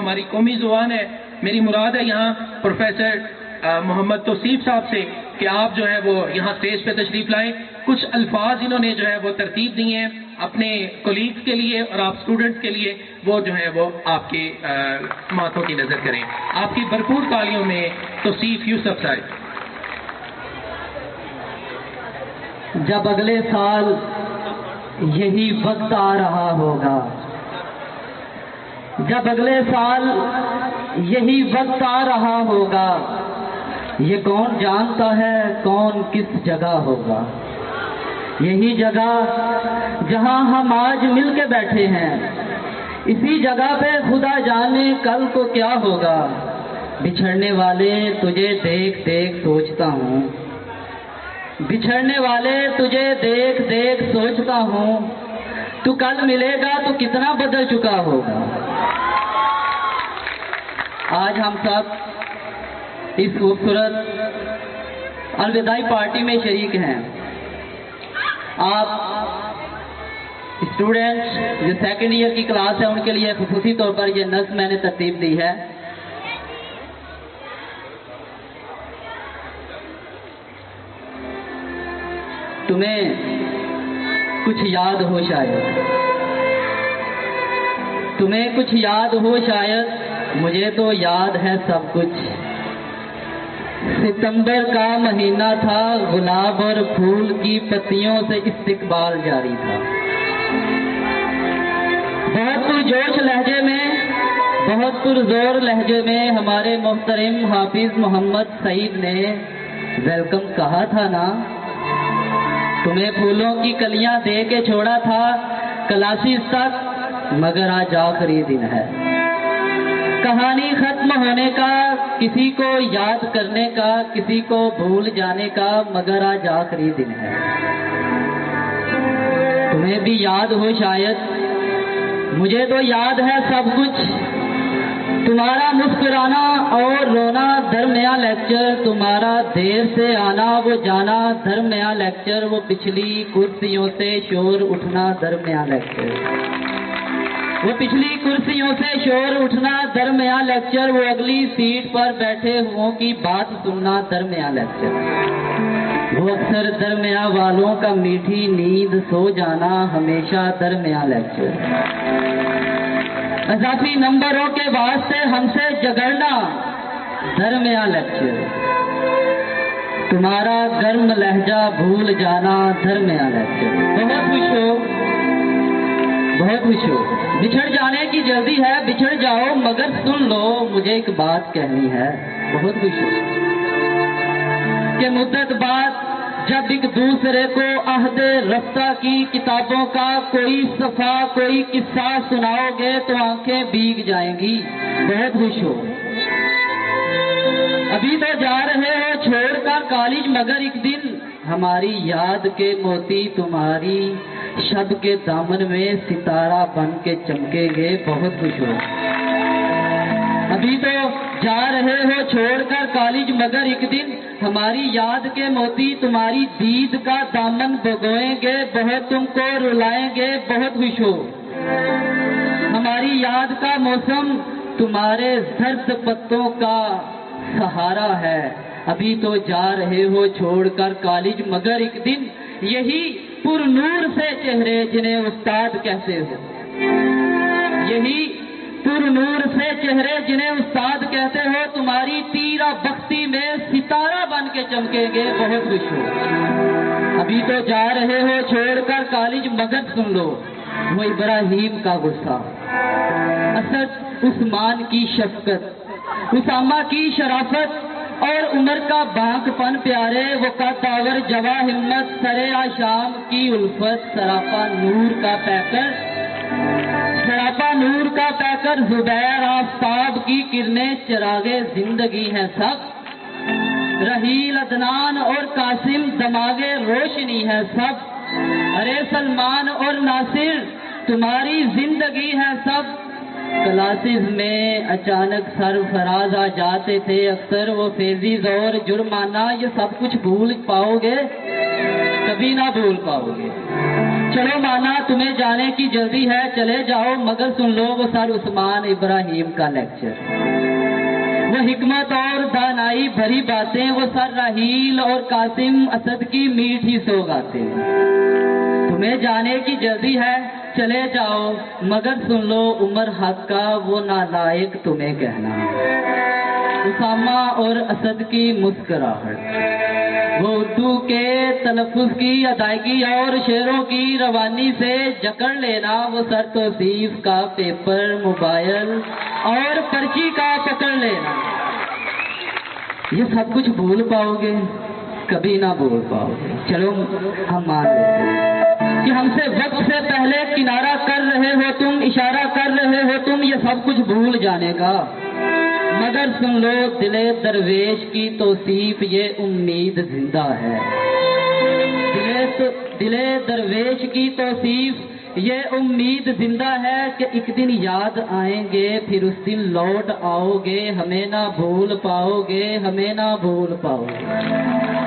ہماری قومی زبان ہے. میری مراد ہے یہاں پروفیسر محمد توصیف صاحب سے کہ آپ جو ہے وہ یہاں اسٹیج پہ تشریف لائیں. کچھ الفاظ انہوں نے جو ہے وہ ترتیب دیے ہیں اپنے کولیگز کے لیے اور آپ اسٹوڈنٹس کے لیے، وہ جو ہے وہ آپ کے ماتھوں کی نظر کریں. آپ کی بھرپور تالیوں میں توصیف یوسف صاحب. جب اگلے سال یہی وقت آ رہا ہوگا، جب اگلے سال یہی وقت آ رہا ہوگا، یہ کون جانتا ہے کون کس جگہ ہوگا. یہی جگہ جہاں ہم آج مل کے بیٹھے ہیں، اسی جگہ پہ خدا جانے کل کو کیا ہوگا. بچھڑنے والے تجھے دیکھ دیکھ سوچتا ہوں، بچھڑنے والے تجھے دیکھ دیکھ سوچتا ہوں، تو کل ملے گا تو کتنا بدل چکا ہوگا. آج ہم سب اس خوبصورت الوداعی پارٹی میں شریک ہیں. آپ اسٹوڈنٹس جو سیکنڈ ایئر کی کلاس ہے ان کے لیے خصوصی طور پر یہ نظم میں نے ترتیب دی ہے. تمہیں کچھ یاد ہو شاید، تمہیں کچھ یاد ہو شاید، مجھے تو یاد ہے سب کچھ. ستمبر کا مہینہ تھا، گلاب اور پھول کی پتیوں سے استقبال جاری تھا. بہت پرجوش لہجے میں، بہت پرزور لہجے میں ہمارے محترم حافظ محمد سعید نے ویلکم کہا تھا نا. تمہیں پھولوں کی کلیاں دے کے چھوڑا تھا کلاسز تک، مگر آج آخری دن ہے. کہانی ختم ہونے کا، کسی کو یاد کرنے کا، کسی کو بھول جانے کا، مگر آج آخری دن ہے. تمہیں بھی یاد ہو شاید، مجھے تو یاد ہے سب کچھ. تمہارا مسکرانا اور رونا درمیاں لیکچر، تمہارا دیر سے آنا وہ جانا درمیاں لیکچر، وہ پچھلی کرسیوں سے شور اٹھنا درمیاں لیکچر، وہ پچھلی کرسیوں سے شور اٹھنا درمیاں لیکچر، وہ اگلی سیٹ پر بیٹھے ہوں کی بات سننا درمیاں لیکچر، وہ اکثر درمیاں والوں کا میٹھی نیند سو جانا ہمیشہ درمیاں لیکچر. اضافی نمبروں کے واسطے ہم سے جگڑنا درمیاں لیکچر، تمہارا گرم لہجہ بھول جانا درمیاں لیکچر. بہت خوش ہو، بہت خوش ہو. بچھڑ جانے کی جلدی ہے، بچھڑ جاؤ مگر سن لو مجھے ایک بات کہنی ہے. بہت خوش ہو کہ مدت بعد جب ایک دوسرے کو عہد رفتہ کی کتابوں کا کوئی صفحہ کوئی قصہ سناؤ گے تو آنکھیں بھیگ جائیں گی. بہت خوش ہو. ابھی تو جا رہے ہو چھوڑ کر کالج، مگر ایک دن ہماری یاد کے موتی تمہاری شب کے دامن میں ستارہ بن کے چمکیں گے. بہت خوش ہو. ابھی تو جا رہے ہو چھوڑ کر کالج، مگر ایک دن ہماری یاد کے موتی تمہاری دید کا دامن بھگوئیں گے. بہت تم کو رلائیں گے. بہت خوش ہو. ہماری یاد کا موسم تمہارے زرد پتوں کا سہارا ہے. ابھی تو جا رہے ہو چھوڑ کر کالج، مگر ایک دن یہی پر نور سے چہرے جنہیں استاد کہتے ہو، یہی پر نور سے چہرے جنہیں استاد کہتے ہو، تمہاری تیرا بختی میں ستارہ بن کے چمکیں گے. بہت خوش ہو. ابھی تو جا رہے ہو چھوڑ کر کالج، مگر سن لو وہ ابراہیم کا غصہ، اسد عثمان کی شفقت، اسامہ کی شرافت اور عمر کا بانک پن پیارے، وہ قداور جواں ہمت، سرے آشام کی الفت، سراپا نور کا پیکر، سراپا نور کا پیکر، زبیر آفتاب کی کرنیں، چراغے زندگی ہیں سب، رحیل عدنان اور قاسم دماغے روشنی ہے سب، ارے سلمان اور ناصر تمہاری زندگی ہے سب. کلاسز میں اچانک سرفراز آ جاتے تھے اکثر، وہ فیضیز اور جرمانہ، یہ سب کچھ بھول پاؤ گے؟ کبھی نہ بھول پاؤ گے. چلو مانا تمہیں جانے کی جلدی ہے چلے جاؤ مگر سن لو وہ سر عثمان ابراہیم کا لیکچر، وہ حکمت اور دانائی بھری باتیں، وہ سر راحیل اور قاسم اسد کی میٹھی سوغاتیں۔ تمہیں جانے کی جلدی ہے چلے جاؤ مگر سن لو عمر حق کا وہ نالائق تمہیں کہنا، اسامہ اور اسد کی مسکراہٹ، وہ اردو کے تلفظ کی ادائیگی اور شعروں کی روانی سے جکڑ لینا، وہ سر توصیف کا پیپر، موبائل اور پرچی کا پکڑ لینا، یہ سب کچھ بھول پاؤ گے؟ کبھی نہ بھول پاؤ گے۔ چلو ہم مان لیتے ہیں کہ ہم سے وقت سے پہلے کنارہ کر رہے ہو تم، اشارہ کر رہے ہو تم یہ سب کچھ بھول جانے کا، مگر سن لو دل درویش کی توصیف یہ امید زندہ ہے، دل درویش کی توصیف یہ امید زندہ ہے کہ ایک دن یاد آئیں گے، پھر اس دن لوٹ آؤ گے، ہمیں نہ بھول پاؤ گے، ہمیں نہ بھول پاؤ گے۔